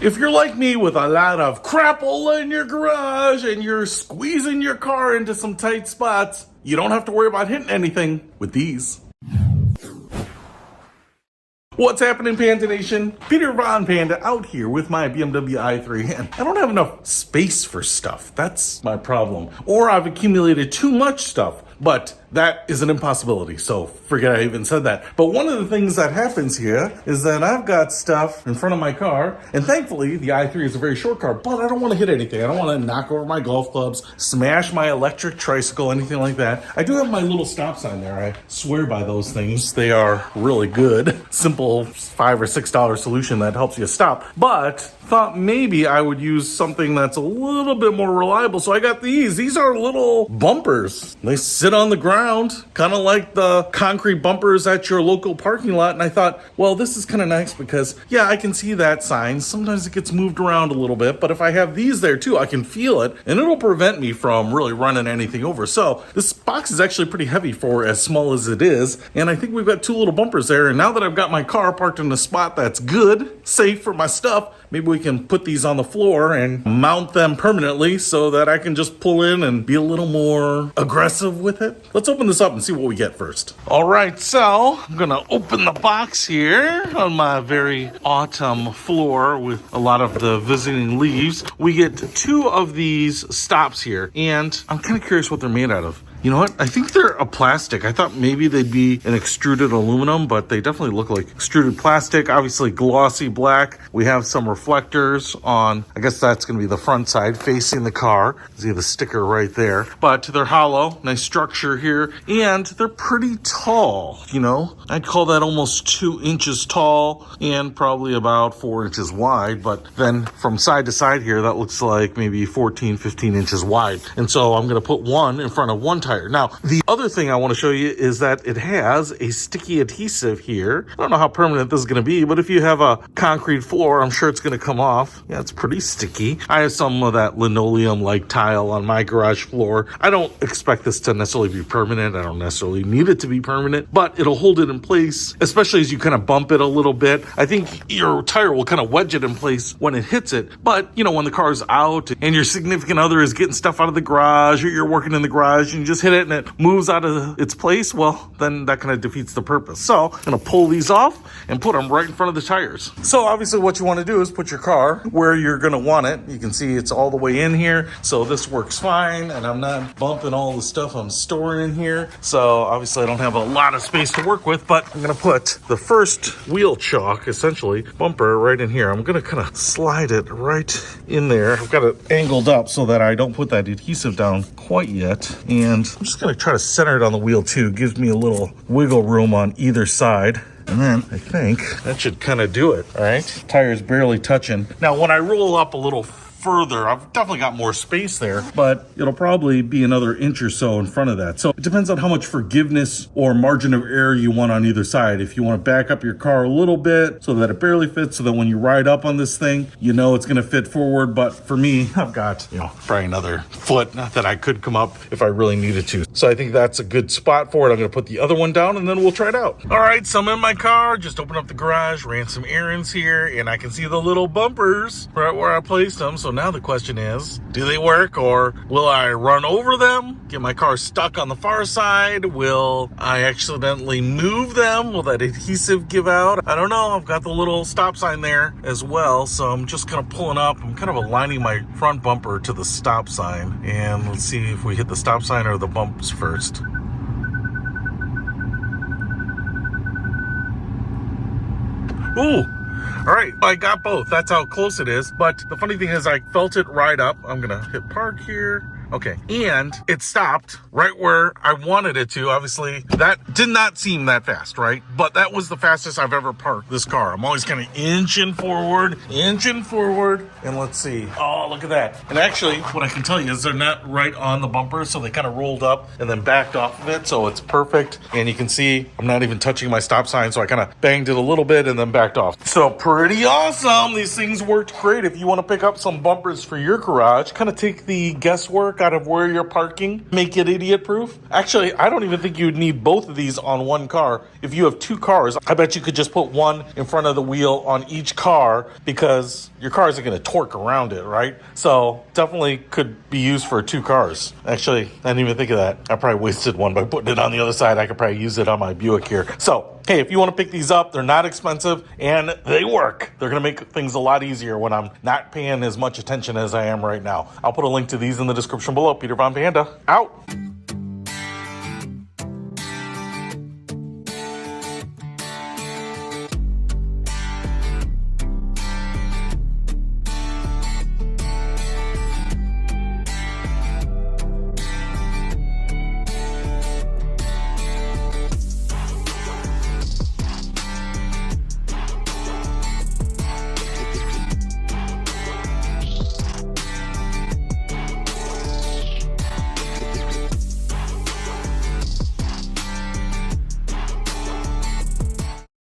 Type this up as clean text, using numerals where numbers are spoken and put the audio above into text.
If you're like me with a lot of crapola in your garage and you're squeezing your car into some tight spots, you don't have to worry about hitting anything with these. What's happening, Panda Nation? Peter Von Panda out here with my BMW i3, and I don't have enough space for stuff. That's my problem. Or I've accumulated too much stuff, but that is an impossibility, so forget I even said that. But one of the things that happens here is that I've got stuff in front of my car, and thankfully the i3 is a very short car, but I don't want to hit anything. I don't want to knock over my golf clubs, smash my electric tricycle, anything like that. I do have my little stop sign there. I swear by those things. They are really good. Simple $5 or $6 solution that helps you stop. But thought maybe I would use something that's a little bit more reliable. So I got these. These are little bumpers. They sit on the ground, kind of like the concrete bumpers at your local parking lot. And I thought, well, this is kind of nice because, yeah, I can see that sign. Sometimes it gets moved around a little bit, but if I have these there too, I can feel it and it'll prevent me from really running anything over. So this box is actually pretty heavy for as small as it is. And I think we've got two little bumpers there. And now that I've got my car parked in a spot that's good, safe for my stuff, maybe we can put these on the floor and mount them permanently so that I can just pull in and be a little more aggressive with it. Let's open this up and see what we get first. All right, so I'm gonna open the box here on my very autumn floor with a lot of the visiting leaves. We get two of these stops here, and I'm kind of curious what they're made out of. You know what? I think they're a plastic. I thought maybe they'd be an extruded aluminum, but they definitely look like extruded plastic. Obviously glossy black. We have some reflectors on, I guess that's going to be the front side facing the car. See the sticker right there. But they're hollow. Nice structure here. And they're pretty tall, you know. I'd call that almost 2 inches tall and probably about 4 inches wide. But then from side to side here, that looks like maybe 14, 15 inches wide. And so I'm going to put one in front of one tire. Now, the other thing I want to show you is that it has a sticky adhesive here. I don't know how permanent this is going to be, but if you have a concrete floor, I'm sure it's going to come off. Yeah, it's pretty sticky. I have some of that linoleum-like tile on my garage floor. I don't expect this to necessarily be permanent. I don't necessarily need it to be permanent, but it'll hold it in place, especially as you kind of bump it a little bit. I think your tire will kind of wedge it in place when it hits it. But, you know, when the car's out and your significant other is getting stuff out of the garage or you're working in the garage and you just hit it and it moves out of its place, well, then that kind of defeats the purpose. So I'm going to pull these off and put them right in front of the tires. So obviously what you want to do is put your car where you're going to want it. You can see it's all the way in here. So this works fine and I'm not bumping all the stuff I'm storing in here. So obviously I don't have a lot of space to work with, but I'm going to put the first wheel chock, essentially, bumper right in here. I'm going to kind of slide it right in there. I've got it angled up so that I don't put that adhesive down quite yet. And I'm just going to try to center it on the wheel too. It gives me a little wiggle room on either side. And then I think that should kind of do it. All right. Tire's barely touching. Now, when I roll up a little further, I've definitely got more space there, but it'll probably be another inch or so in front of that. So it depends on how much forgiveness or margin of error you want on either side. If you want to back up your car a little bit so that it barely fits, so that when you ride up on this thing, you know it's going to fit forward. But for me, I've got, you know, probably another foot that I could come up if I really needed to. So I think that's a good spot for it. I'm going to put the other one down and then we'll try it out. All right, so I'm in my car, just opened up the garage, ran some errands here, and I can see the little bumpers right where I placed them. So now the question is, do they work, or will I run over them, get my car stuck on the far side? Will I accidentally move them? Will that adhesive give out? I don't know. I've got the little stop sign there as well, so I'm just kind of pulling up. I'm kind of aligning my front bumper to the stop sign, and let's see if we hit the stop sign or the bumps first. Ooh! All right, I got both. That's how close it is. But the funny thing is I felt it right up. I'm going to hit park here. Okay, and it stopped right where I wanted it to. Obviously, that did not seem that fast, right? But that was the fastest I've ever parked this car. I'm always kind of inching forward, and let's see. Oh, look at that. And actually, what I can tell you is they're not right on the bumper, so they kind of rolled up and then backed off of it, so it's perfect. And you can see I'm not even touching my stop sign, so I kind of banged it a little bit and then backed off. So pretty awesome. These things worked great. If you want to pick up some bumpers for your garage, kind of take the guesswork out of where you're parking, make it idiot proof. Actually, I don't even think you would need both of these on one car. If you have two cars, I bet you could just put one in front of the wheel on each car because your cars are going to torque around it, right? So definitely could be used for two cars. Actually, I didn't even think of that. I probably wasted one by putting it on the other side. I could probably use it on my Buick here. So, hey, if you want to pick these up, they're not expensive and they work. They're going to make things a lot easier when I'm not paying as much attention as I am right now. I'll put a link to these in the description below. Peter Von Panda, out.